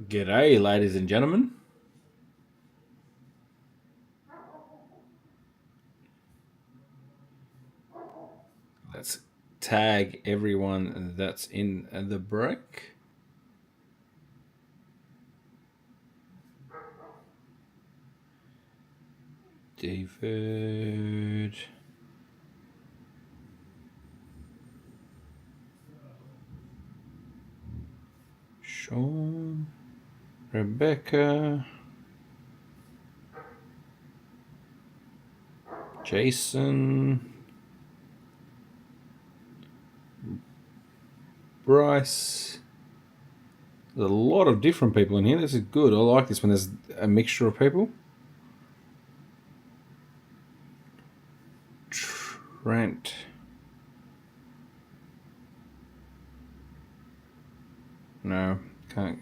G'day, ladies and gentlemen. Let's tag everyone that's in the break. David. Sean. Rebecca. Jason. Bryce. There's a lot of different people in here. This is good. I like this when there's a mixture of people. Trent. No, can't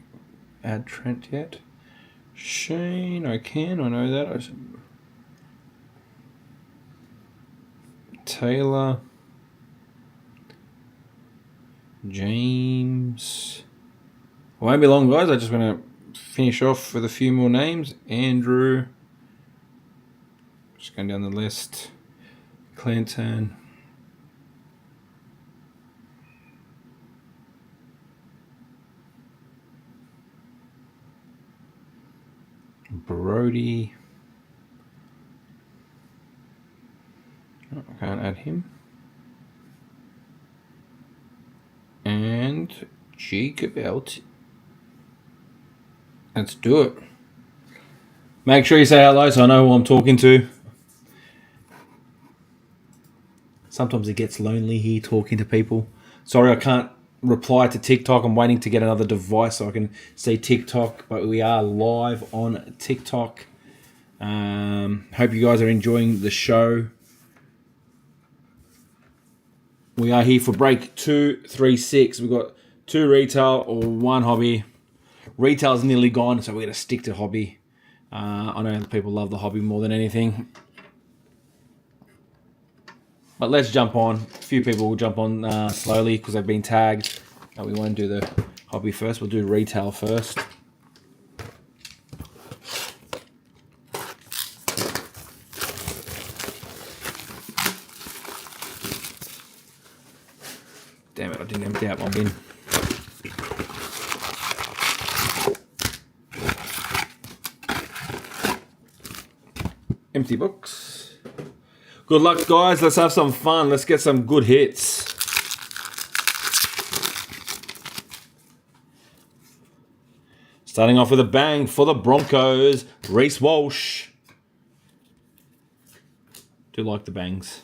add Trent yet. Shane, I know that. Taylor. James. It won't be long, guys. I just want to finish off with a few more names. Andrew. Just going down the list. Clinton. Brody. Oh, I can't add him. And Jacob out. Let's do it. Make sure you say hello so I know who I'm talking to. Sometimes it gets lonely here talking to people. Sorry, I can't reply to TikTok. I'm waiting to get another device so I can see TikTok, but we are live on TikTok. Hope you guys are enjoying the show. We are here for break 236. We've got 2 retail or 1 hobby. Retail's nearly gone, so we're going to stick to hobby. I know people love the hobby more than anything. But let's jump on. A few people will jump on slowly because they've been tagged. We won't do the hobby first. We'll do retail first. Damn it, I didn't empty out my bin. Empty books. Good luck, guys. Let's have some fun. Let's get some good hits. Starting off with a bang for the Broncos, Reece Walsh. Do like the bangs.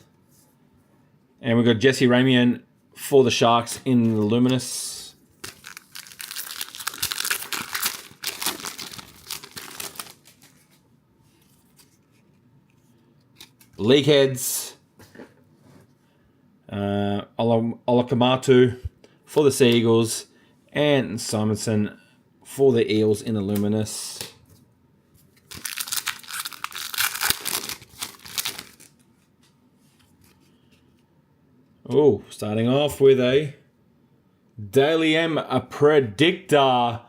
And we've got Jesse Ramian for the Sharks in the Luminous. League heads. Olakamatu for the Seagulls. And Simonson for the Eels in the Luminous. Oh, starting off with a Daily M, a predictor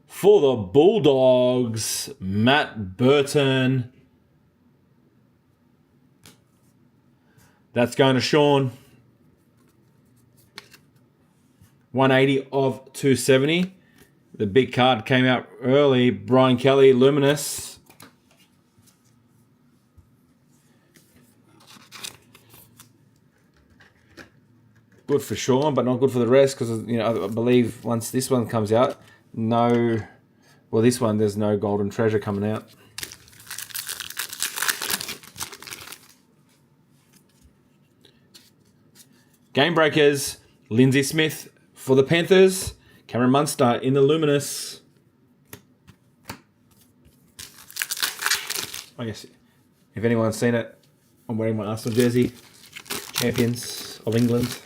for the Bulldogs, Matt Burton. That's going to Sean. 180 of 270. The big card came out early. Brian Kelly, Luminous. Good for Sean, but not good for the rest because, I believe once this one comes out, this one, there's no Golden Treasure coming out. Game breakers, Lindsay Smith for the Panthers, Cameron Munster in the Luminous. I guess if anyone's seen it, I'm wearing my Arsenal jersey. Champions of England.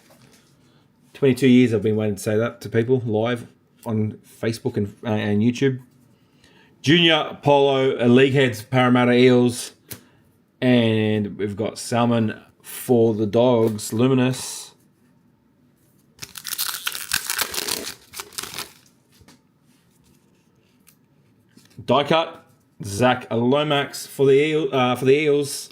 22 years I've been waiting to say that to people live on Facebook and YouTube. Junior Polo, League Heads, Parramatta Eels. And we've got Salmon for the Dogs, Luminous. Die cut. Zach Lomax for the Eels.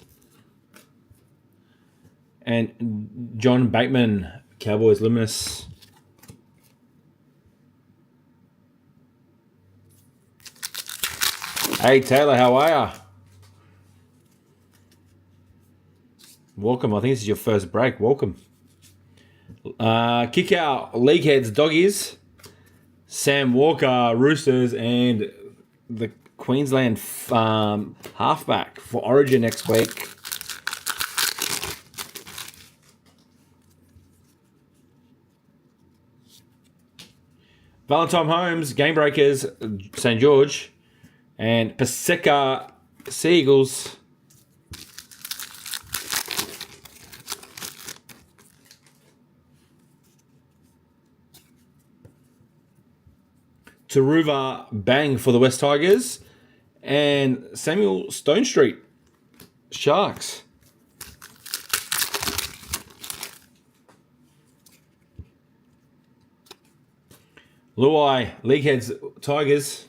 And John Bateman, Cowboys Luminous. Hey Taylor, how are ya? Welcome. I think this is your first break. Welcome. Kick out League Heads Doggies, Sam Walker Roosters, and the Queensland halfback for Origin next week. Valentine Holmes, Game Breakers, St. George, and Paseka Seagulls. Taruva Bang for the West Tigers, and Samuel Stone Street Sharks. Luai League Heads Tigers,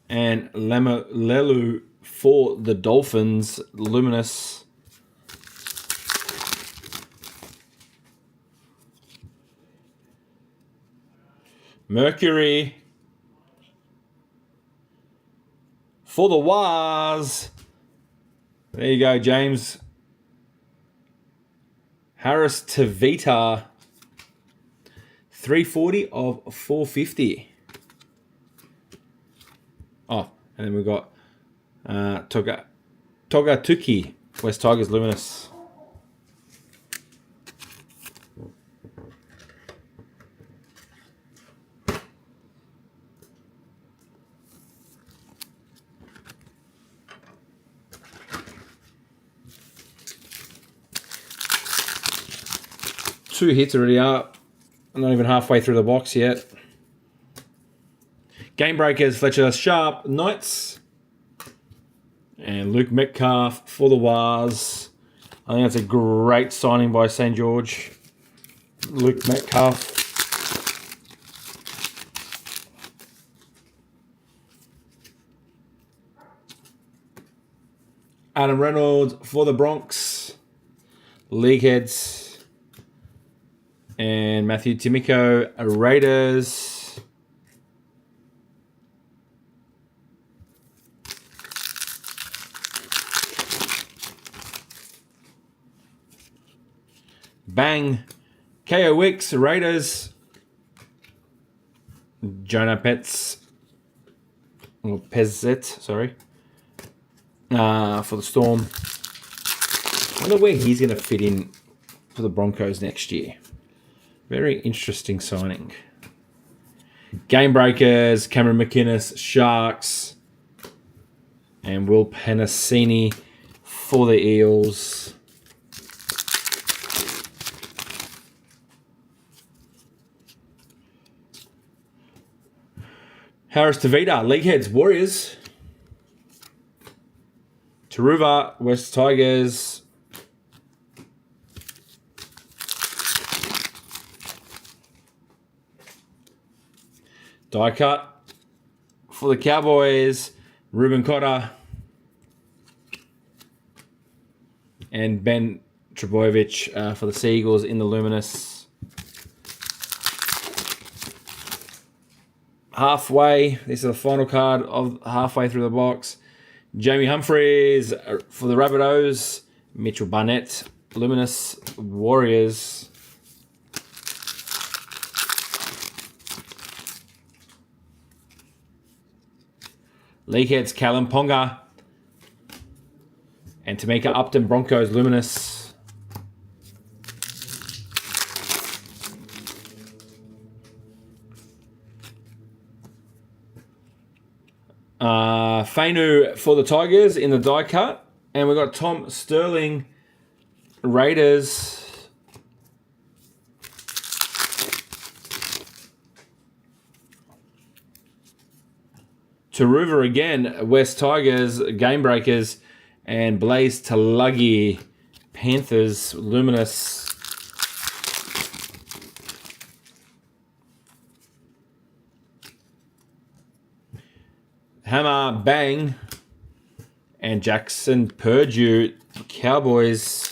and Lelu for the Dolphins Luminous. Mercury for the Waz. There you go, James. Harris Tavita. 340 of 450. Oh, and then we've got Toga Tuki, West Tigers Luminous. Two hits already up. I'm not even halfway through the box yet. Game Breakers, Fletcher Sharp, Knights. And Luke Metcalf for the Waz. I think that's a great signing by St. George. Luke Metcalf. Adam Reynolds for the Bronx. League Heads. And Matthew Timiko, Raiders. Bang. KO Wicks, Raiders. Jonah Petz. Or Pezzet, sorry. For the Storm. I wonder where he's going to fit in for the Broncos next year. Very interesting signing. Game Breakers, Cameron McInnes, Sharks, and Will Penasini for the Eels. Harris Tavita, League Heads, Warriors. Taruva, West Tigers. Die cut for the Cowboys, Ruben Cotter and Ben Trebojevic for the Seagulls in the Luminous. Halfway, this is the final card of halfway through the box. Jamie Humphries for the Rabbitohs, Mitchell Barnett, Luminous, Warriors. League Heads, Callum Ponga. And Tamika Upton, Broncos, Luminous. Fainu for the Tigers in the die cut. And we've got Tom Sterling, Raiders. Taruva again, West Tigers, Game Breakers, and Blaze Talagi, Panthers, Luminous. Hammer, Bang, and Jackson Purdue, Cowboys.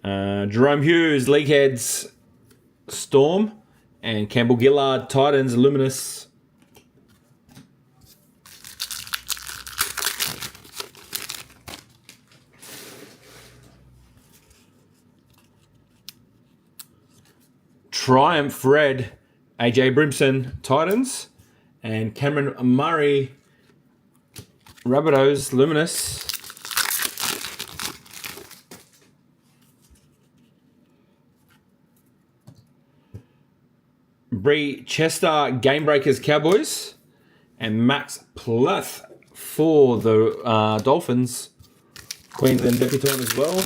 Jerome Hughes, League Heads, Storm, and Campbell Gillard, Titans, Luminous. Triumph Red, AJ Brimson, Titans, and Cameron Murray, Rabbitohs, Luminous. Bree Chester, Game Breakers, Cowboys, and Max Plath for the Dolphins, Queensland Debutant as well.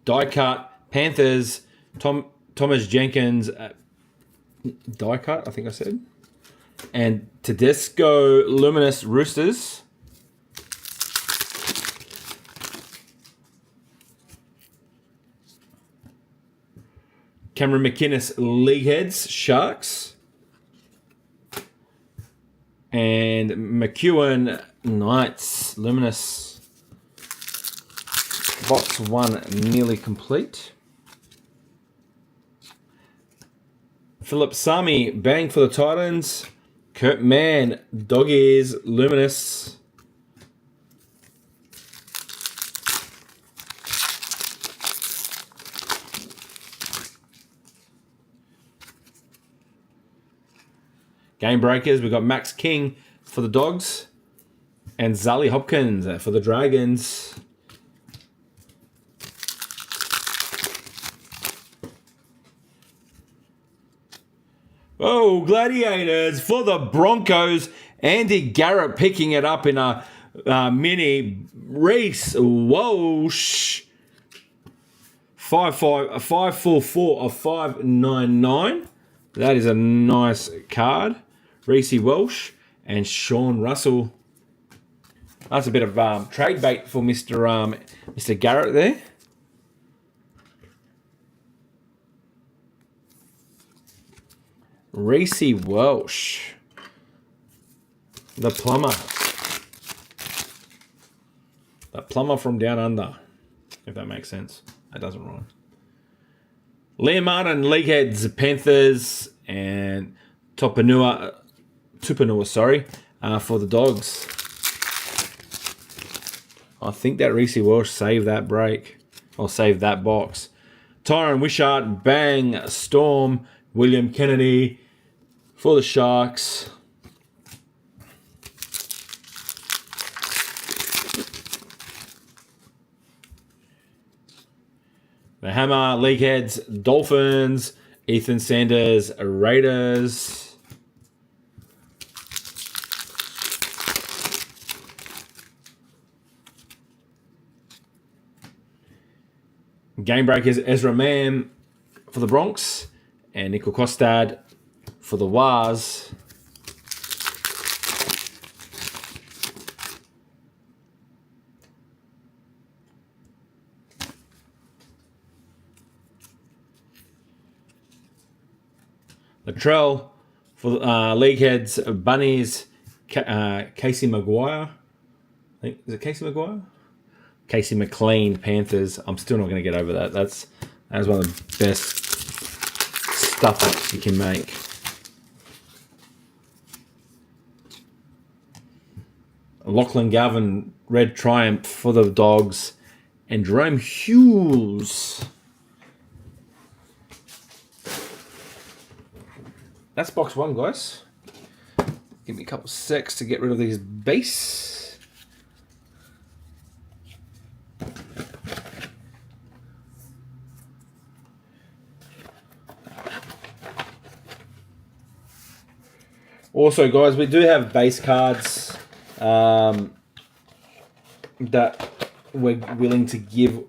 Die Cut, Panthers, Thomas Jenkins, Die Cut, I think I said, and Tedesco, Luminous, Roosters. Cameron McInnes, League Heads, Sharks. And McEwen, Knights, Luminous. Box 1 nearly complete. Philip Sami, Bang for the Titans. Kurt Mann, Dog Ears, Luminous. Game Breakers, we've got Max King for the Dogs and Zali Hopkins for the Dragons. Oh, Gladiators for the Broncos. Andy Garrett picking it up in a mini. Reese Walsh. 544 of 599. That is a nice card. Reese Walsh and Sean Russell. That's a bit of trade bait for Mr. Garrett there. Reese Walsh. The plumber. The plumber from down under. If that makes sense. That doesn't rhyme. Liam Martin, League Heads, Panthers, and Tupanua, for the Dogs. I think that Reese Walsh saved that break, or saved that box. Tyron Wishart, Bang, Storm, William Kennedy for the Sharks. The Hammer, League Heads, Dolphins, Ethan Sanders, Raiders. Game Breakers, Ezra Mann for the Bronx, and Nickel Kostad for the Wars. Latrell for League Heads, Bunnies, Casey Maguire. Is it Casey Maguire? Casey McLean, Panthers. I'm still not going to get over that. That's one of the best stuff you can make. Lachlan Garvin, Red Triumph for the Dogs, and Jerome Hughes. That's box 1, guys. Give me a couple secs to get rid of these base. Also, guys, we do have base cards that we're willing to give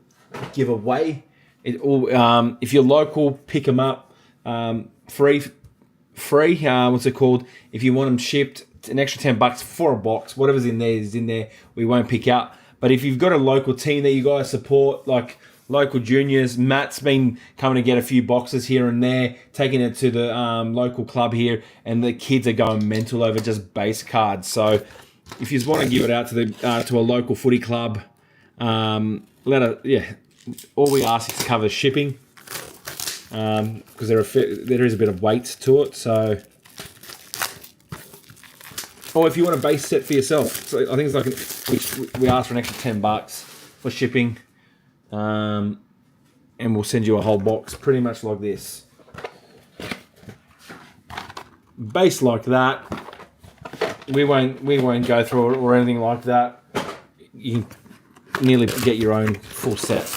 away. If you're local, pick them up. Free. What's it called? If you want them shipped, an extra $10 for a box. Whatever's in there is in there. We won't pick out. But if you've got a local team that you guys support, like local juniors, Matt's been coming to get a few boxes here and there, taking it to the local club here, and the kids are going mental over just base cards. So if you just want to give it out to the to a local footy club, all we ask is to cover shipping, because there is a bit of weight to it. So, or if you want a base set for yourself, so I think it's like we ask for an extra $10 for shipping, and we'll send you a whole box, pretty much like this, base like that. We won't go through it or anything like that. You can nearly get your own full set.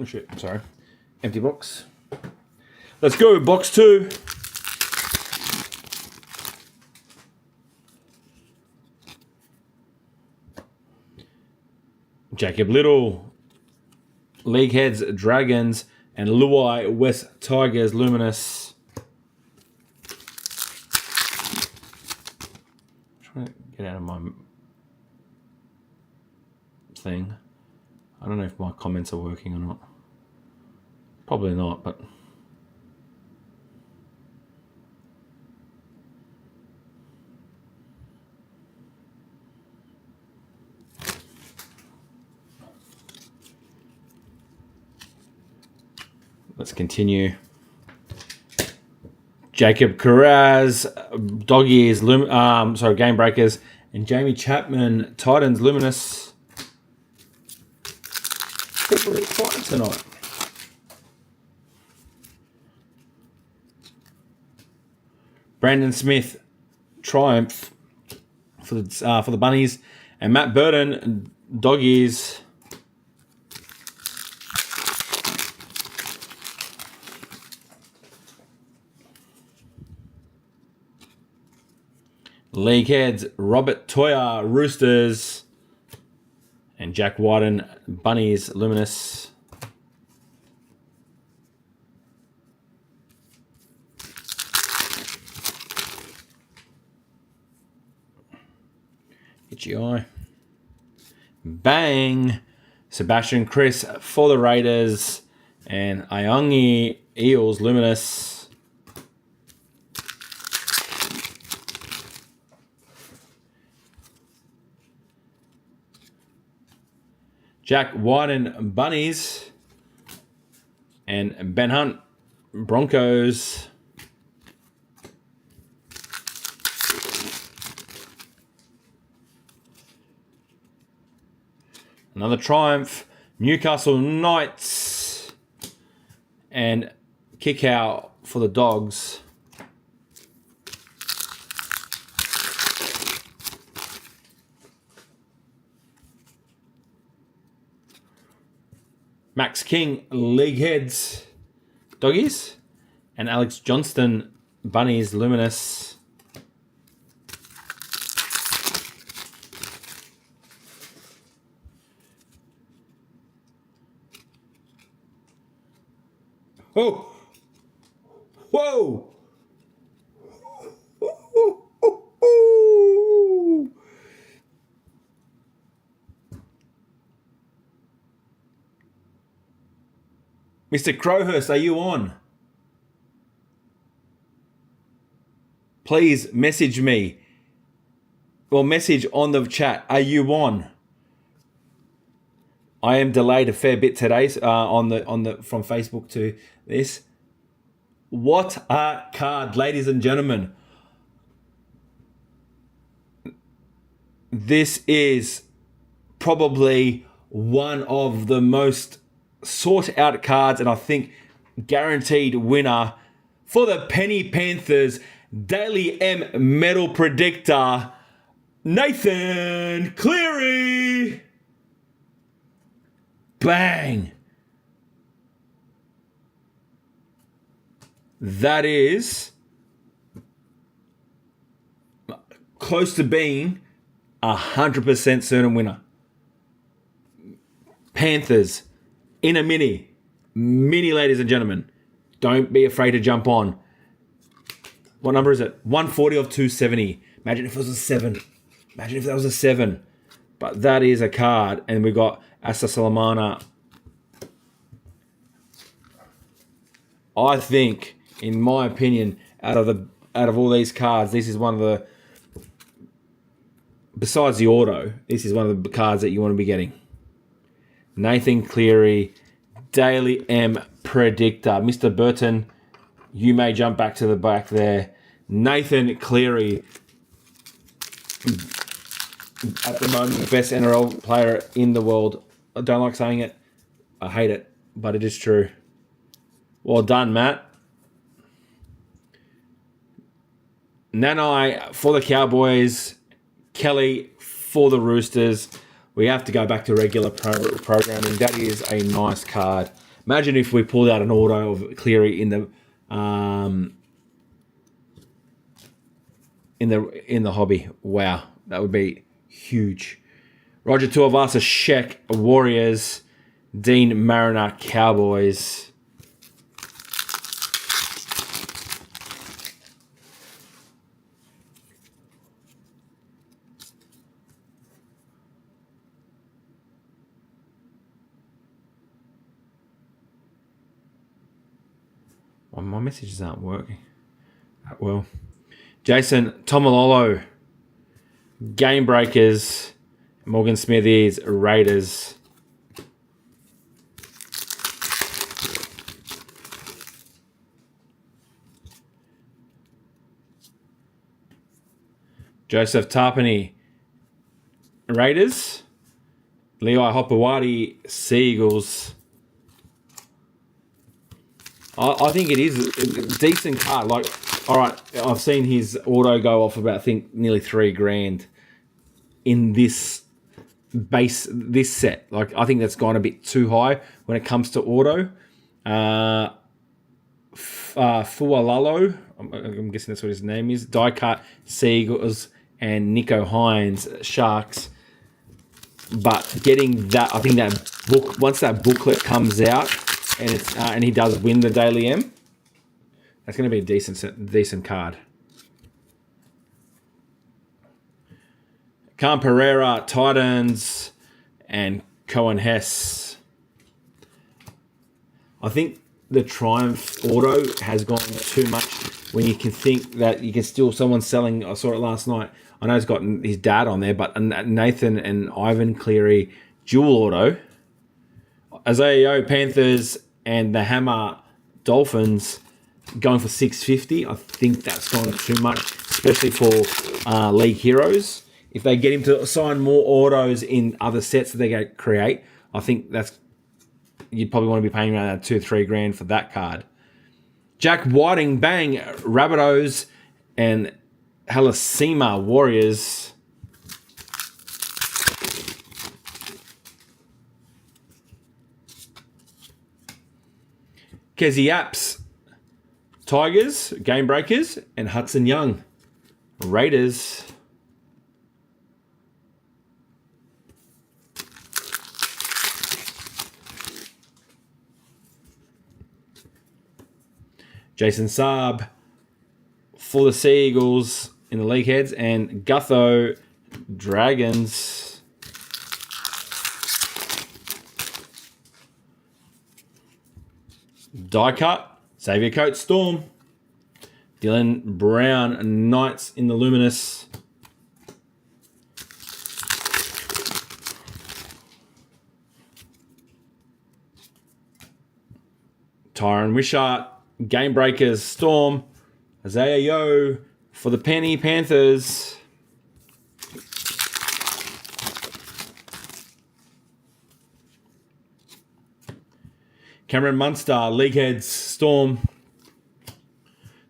Oh shit, sorry. Empty box. Let's go, box 2. Jacob Little, League Heads Dragons, and Luai West Tigers Luminous. I'm trying to get out of my thing. I don't know if my comments are working or not. Probably not, but let's continue. Jacob Carraz, Dog Ears, Game Breakers, and Jamie Chapman, Titans Luminous. People are excited tonight. Brandon Smith, Triumph for the Bunnies, and Matt Burton, Dog Ears. League Heads, Robert Toya, Roosters, and Jack Wyden, Bunnies Luminous. Itchy eye. Bang! Sebastian Chris for the Raiders, and Iongi Eels Luminous. Jack Wyden Bunnies, and Ben Hunt Broncos. Another Triumph, Newcastle Knights, and Kick Out for the Dogs. Max King, League Heads, Doggies, and Alex Johnston, Bunnies Luminous. Oh! Whoa! Mr. Crowhurst, are you on? Please message me. Or message on the chat. Are you on? I am delayed a fair bit today on the from Facebook to this. What a card, ladies and gentlemen. This is probably one of the most sought out cards, and I think guaranteed winner for the Penny Panthers Daily M medal predictor, Nathan Cleary. Bang. That is close to being 100% certain winner. Panthers in a mini, ladies and gentlemen. Don't be afraid to jump on. What number is it? 140 of 270. Imagine if it was a 7. Imagine if that was a 7. But that is a card. And we got Asta Salamana. I think, in my opinion, out of all these cards, this is one of the, besides the auto, this is one of the cards that you want to be getting. Nathan Cleary, Daily M Predictor. Mr. Burton, you may jump back to the back there. Nathan Cleary, at the moment, the best NRL player in the world. I don't like saying it. I hate it, but it is true. Well done, Matt. Nanai for the Cowboys. Kelly for the Roosters. We have to go back to regular programming. That is a nice card. Imagine if we pulled out an auto of Cleary in the hobby. Wow, that would be huge. Roger Tuivasa, Sheck, Warriors. Dean Mariner, Cowboys. Well, my messages aren't working that well. Jason Tomalolo, Game Breakers, Morgan Smithies, Raiders. Joseph Tarpany, Raiders. Levi Hopewadi, Seagulls. I think it is a decent card. Like, all right, I've seen his auto go off about, I think, nearly $3,000 in this set. Like, I think that's gone a bit too high when it comes to auto. Fualalo, I'm guessing that's what his name is. Die Cut, Seagulls, and Nico Hines, Sharks. But getting that, I think that book, once that booklet comes out, and it's and he does win the Daily M, that's going to be a decent card. Cam Pereira, Titans, and Cohen Hess. I think the Triumph auto has gone too much when you can think that you can still, someone's selling, I saw it last night, I know he's got his dad on there, but Nathan and Ivan Cleary dual auto. Isaiah Yeo, Panthers, and the Hammer Dolphins going for $650. I think that's gone too much, especially for League Heroes. If they get him to sign more autos in other sets that they go create, I think that's, you'd probably want to be paying around $2-3 for that card. Jack Whiting, bang, Rabbitohs, and Halasima Warriors. Kezi Apps, Tigers, Game Breakers, and Hudson Young, Raiders. Jason Saab for the Seagulls in the league heads, and Gutho, Dragons. Die Cut, Xavier Coates, Storm. Dylan Brown, Knights in the Luminous. Tyron Wishart, Game Breakers, Storm. Isaiah Yeo for the Penny Panthers. Cameron Munster, League Heads, Storm.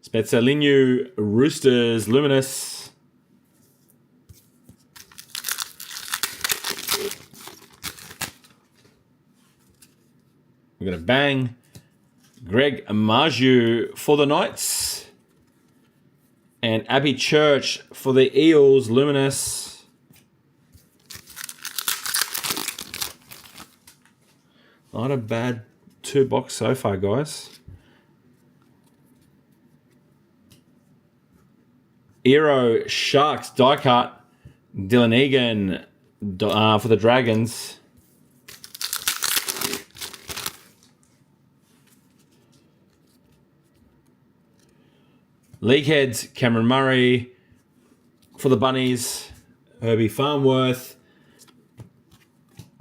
Spencer Linu, Roosters, Luminous. We're going to bang. Greg Marju for the Knights. And Abby Church for the Eels, Luminous. Not a bad 2-box so far, guys. Eero Sharks die cut. Dylan Egan for the Dragons. League heads, Cameron Murray for the Bunnies. Herbie Farnworth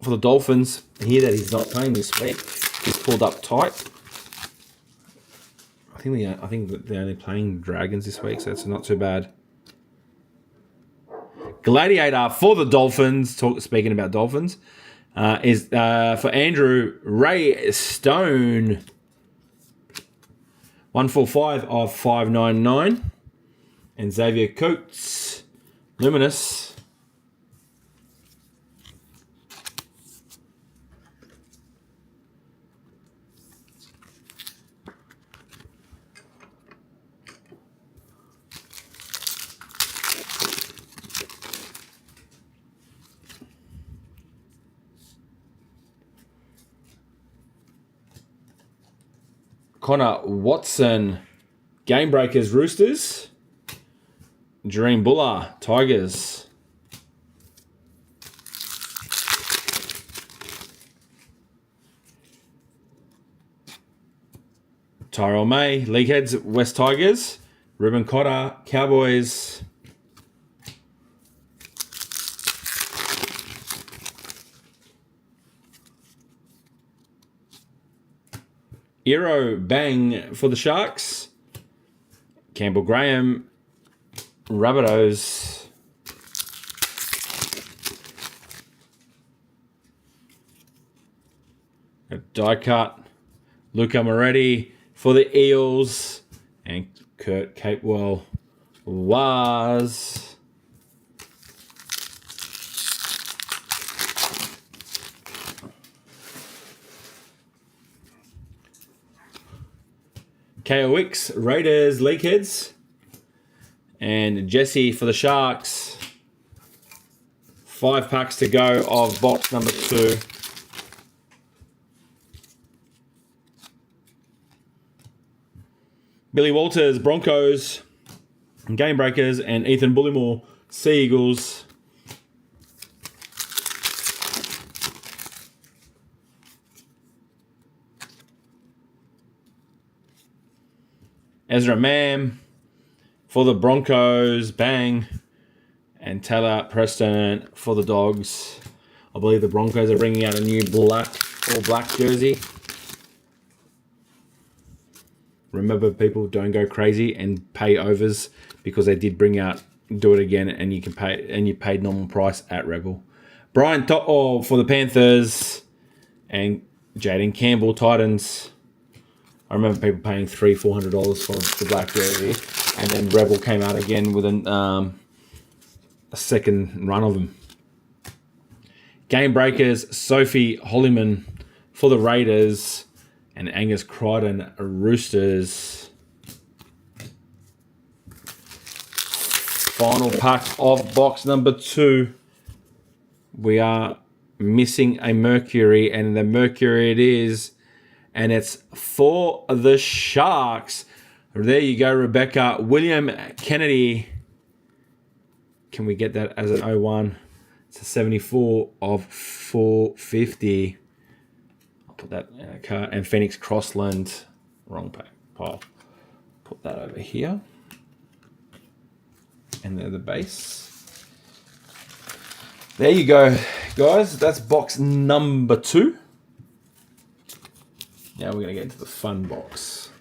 for the Dolphins. I hear that he's not playing this week. He's pulled up tight. I think they're only playing Dragons this week, so it's not too bad. Gladiator for the Dolphins. Speaking about Dolphins, is for Andrew Ray Stone. 145 of 599. And Xavier Coates, Luminous. Connor Watson, Game Breakers, Roosters. Dream Buller, Tigers. Tyrell May, League Heads, West Tigers. Ruben Cotter, Cowboys. Eero Bang for the Sharks. Campbell Graham, Rabbitohs. A die cut. Luca Moretti for the Eels. And Kurt Capewell was. KOX, Raiders, League Heads. And Jesse for the Sharks. 5 packs to go of box number 2. Billy Walters, Broncos, Game Breakers, and Ethan Bullimore, Sea Eagles. Ezra Mam for the Broncos, Bang, and Taylor Preston for the Dogs. I believe the Broncos are bringing out a new black jersey. Remember, people, don't go crazy and pay overs, because they did do it again, and you can pay, and you paid normal price at Rebel. Brian To'o for the Panthers, and Jaden Campbell, Titans. I remember people paying $300-400 for the black jersey, and then Rebel came out again with a second run of them. Game Breakers, Sophie Holliman for the Raiders, and Angus Crichton, Roosters. Final pack of box number 2. We are missing a Mercury, and the Mercury it is. And it's for the Sharks. There you go, Rebecca. William Kennedy. Can we get that as an 01? It's a 74 of 450. I'll put that in a card. And Phoenix Crossland. Wrong pile. Put that over here. And they're the base. There you go, guys. That's box number 2. Now we're going to get into the fun box.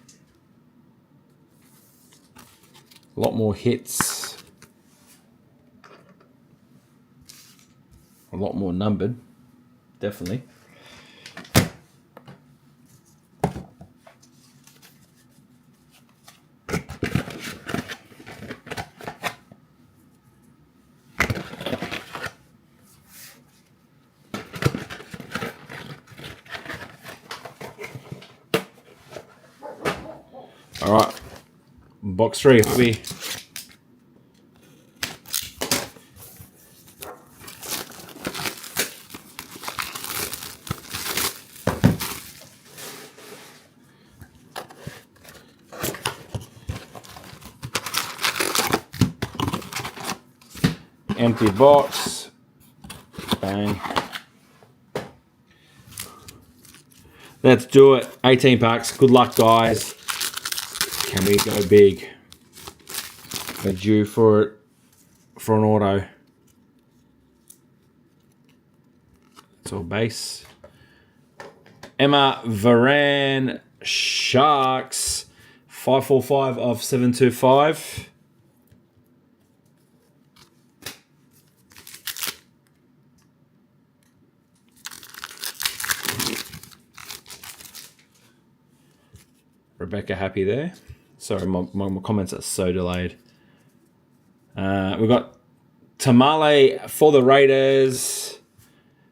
A lot more hits. A lot more numbered. Definitely. All right, box 3. empty box. Bang. Let's do it. 18 packs. Good luck, guys. Can we go big? We're due for it for an auto. It's all base. Emma Varane Sharks 545 of 725. Rebecca happy there. Sorry, my comments are so delayed. We've got Tamale for the Raiders.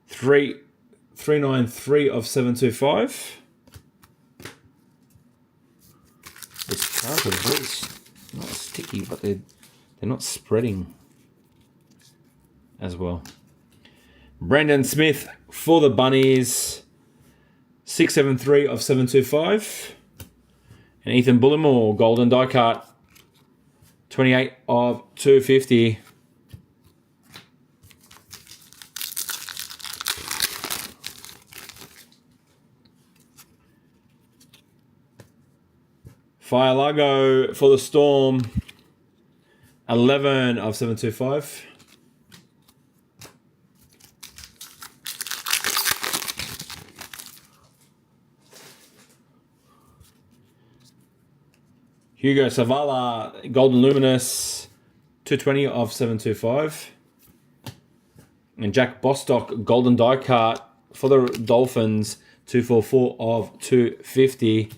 393 of 725. This card is really not sticky, but they're not spreading as well. Brandon Smith for the Bunnies. 673 of 725. And Ethan Bullimore, golden die cut, 28 of 250. Fire Largo for the Storm, 11 of 725. Hugo Savala, Golden Luminous, 220 of 725. And Jack Bostock, Golden Die Cut for the Dolphins, 244 of 250.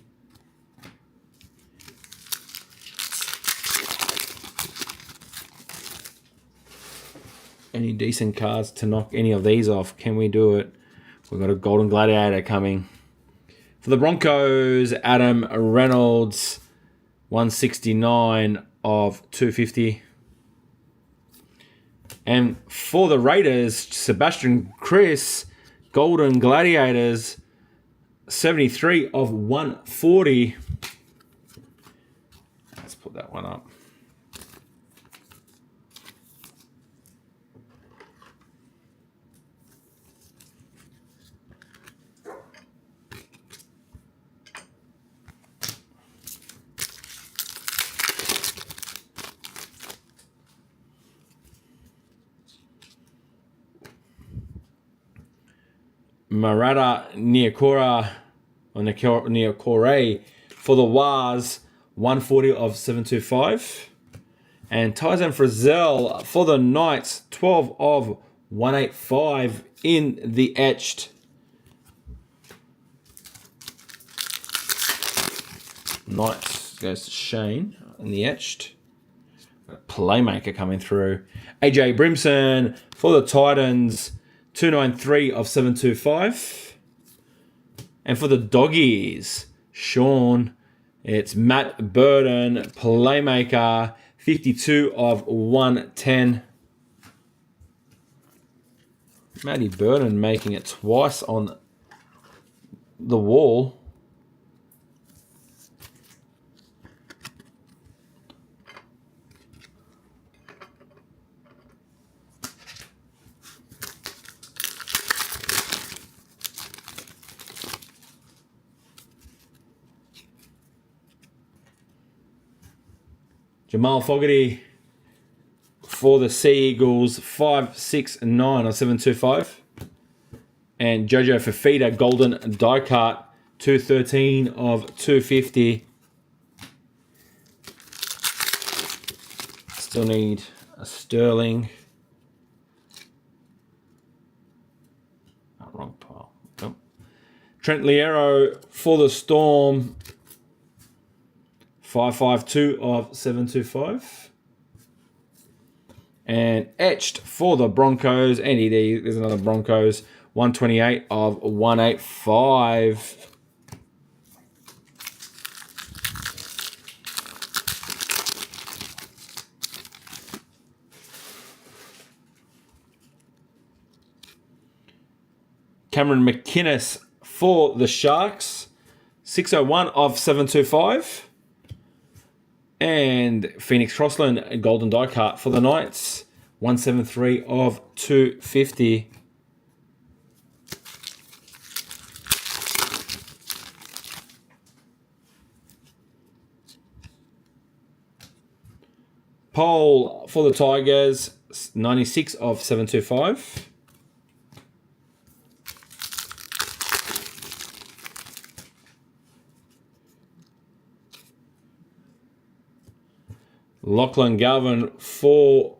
Any decent cards to knock any of these off? Can we do it? We've got a Golden Gladiator coming. For the Broncos, Adam Reynolds, 169 of 250. And for the Raiders, Sebastian Chris, Golden Gladiators, 73 of 140. Let's put that one up. Marata Niokore for the Waz, 140 of 725. And Tyson Frizzell for the Knights, 12 of 185 in the etched. Knights goes to Shane in the etched. Playmaker coming through. AJ Brimson for the Titans, 293 of 725. And for the Doggies, Sean, it's Matt Burden, Playmaker, 52 of 110. Matty Burden making it twice on the wall. Jamal Fogarty for the Sea Eagles, 569 or 725. And Jojo Fafita, Golden Die Cut, 213 of 250. Still need a Sterling. Oh, wrong pile. Nope. Trent Liero for the Storm, 552 of 725. And etched for the Broncos, NED, there's another Broncos, 128 of 185. Cameron McInnes for the Sharks, 601 of 725. And Phoenix Crossland, Golden Die Cut for the Knights, 173 of 250. Pole for the Tigers, 96 of 725. Lachlan Galvin for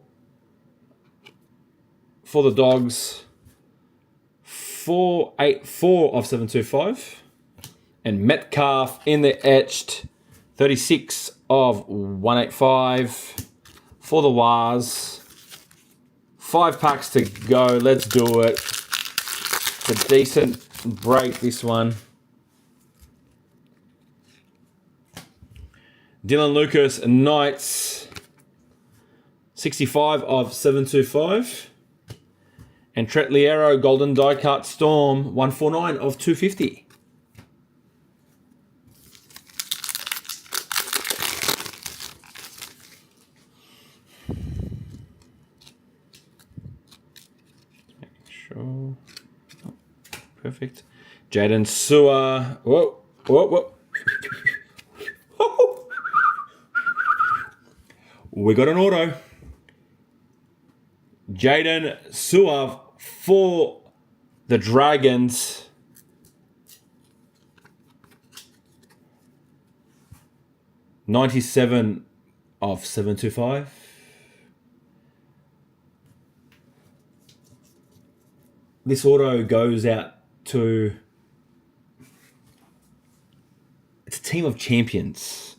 the Dogs, 484 of 725. And Metcalf in the etched, 36 of 185 for the Wars. 5 packs to go. Let's do it. It's a decent break, this one. Dylan Lucas, Knights, 65 of 725. And Tret Liero, Golden Die Cut Storm, 149 of 250. Sure. Oh, perfect. Jaden Sewer. Whoa, whoa, whoa. We got an auto. Jaden Sewer for the Dragons. $97 of $725. This auto goes out to... It's a team of champions.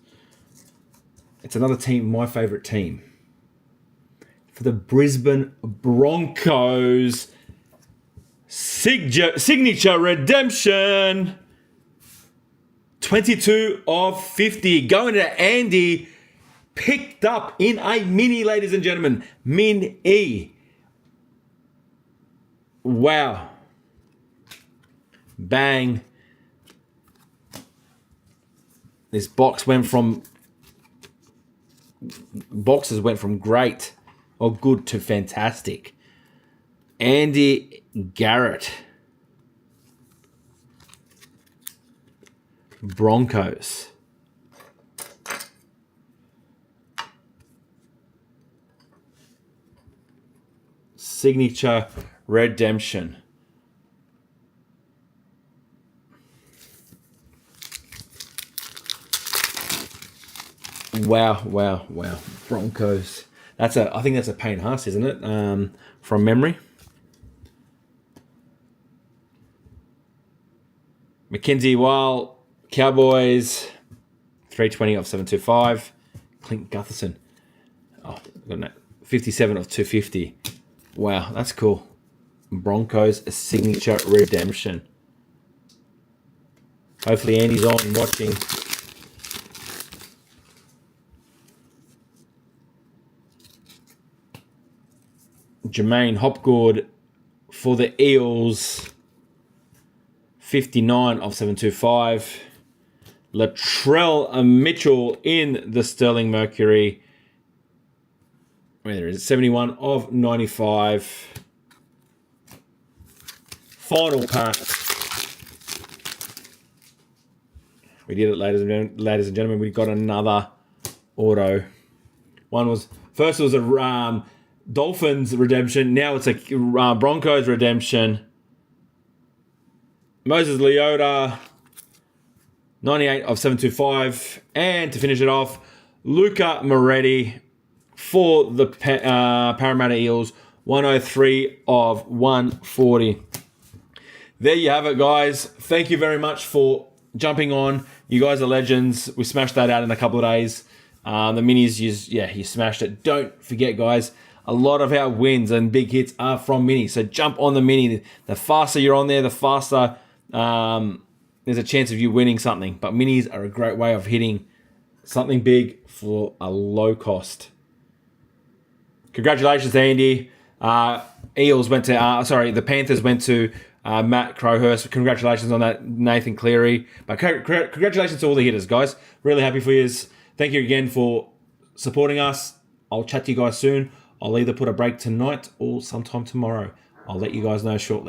It's another team, my favourite team. For the Brisbane Broncos, signature redemption. 22 of 50. Going to Andy. Picked up in a mini, ladies and gentlemen. Min E. Wow. Bang. This boxes went from great or good to fantastic. Andy Garrett. Broncos. Signature redemption. Wow. Broncos. I think that's a Payne Haas, isn't it? From memory. Mackenzie Weil, Cowboys, 320 of 725. Clint Gutherson. 57 of 250. Wow, that's cool. Broncos, a signature redemption. Hopefully Andy's on and watching. Jermaine Hopgood for the Eels, 59 of 725. Latrell Mitchell in the Sterling Mercury. Where is it? 71 of 95. Final pack. We did it, ladies and gentlemen. We got another auto. First was a Dolphins redemption. Now it's a Broncos redemption. Moses Leota, 98 of 725. And to finish it off, Luca Moretti for the Parramatta Eels, 103 of 140. There you have it, guys. Thank you very much for jumping on. You guys are legends. We smashed that out in a couple of days. The minis, you smashed it. Don't forget, guys, a lot of our wins and big hits are from minis. So jump on the mini. The faster you're on there, the faster there's a chance of you winning something. But minis are a great way of hitting something big for a low cost. Congratulations, Andy. The Panthers went to Matt Crowhurst. Congratulations on that, Nathan Cleary. But congratulations to all the hitters, guys. Really happy for you. Thank you again for supporting us. I'll chat to you guys soon I'll either put a break tonight or sometime tomorrow. I'll let you guys know shortly.